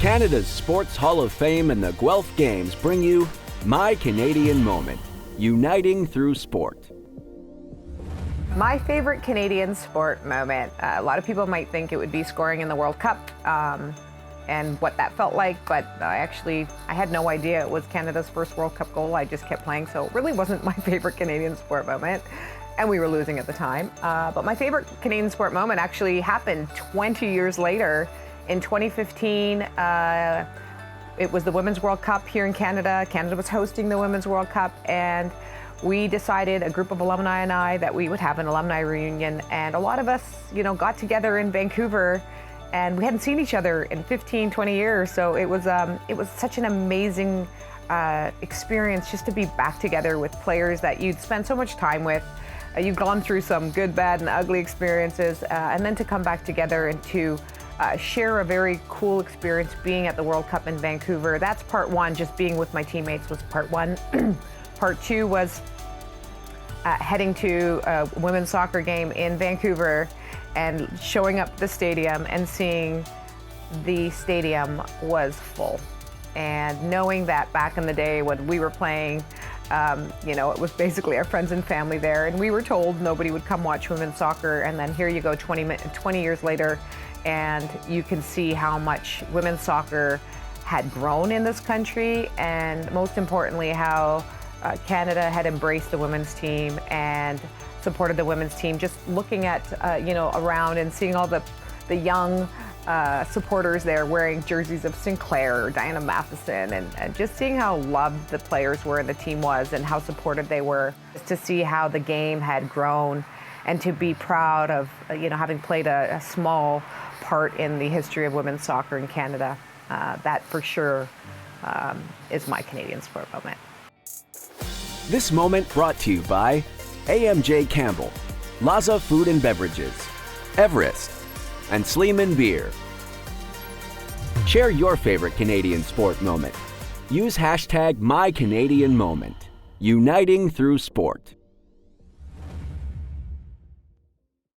Canada's Sports Hall of Fame and the Guelph Games bring you My Canadian Moment, uniting through sport. My favorite Canadian sport moment, a lot of people might think it would be scoring in the World Cup and what that felt like, but I had no idea it was Canada's first World Cup goal. I just kept playing, so it really wasn't my favorite Canadian sport moment, and we were losing at the time. But my favorite Canadian sport moment actually happened 20 years later. In 2015, it was the Women's World Cup here in Canada. Canada was hosting the Women's World Cup, and we decided, a group of alumni and I, that we would have an alumni reunion. And a lot of us, got together in Vancouver, and we hadn't seen each other in 15, 20 years. So it was such an amazing experience just to be back together with players that you'd spent so much time with. You've gone through some good, bad, and ugly experiences, and then to come back together and to share a very cool experience being at the World Cup in Vancouver. That's part one. Just being with my teammates was part one. Part two was heading to a women's soccer game in Vancouver and showing up at the stadium and seeing the stadium was full. And knowing that back in the day when we were playing, it was basically our friends and family there, and we were told nobody would come watch women's soccer, and then here you go 20 years later, and you can see how much women's soccer had grown in this country, and most importantly, how Canada had embraced the women's team and supported the women's team. Just looking at, around and seeing all the young supporters there wearing jerseys of Sinclair or Diana Matheson, and just seeing how loved the players were and the team was and how supportive they were. Just to see how the game had grown and to be proud of, having played a small part in the history of women's soccer in Canada. That for sure is my Canadian sport moment. This moment brought to you by AMJ Campbell, Laza Food and Beverages, Everest, and Sleeman Beer. Share your favorite Canadian sport moment. Use hashtag MyCanadianMoment, uniting through sport.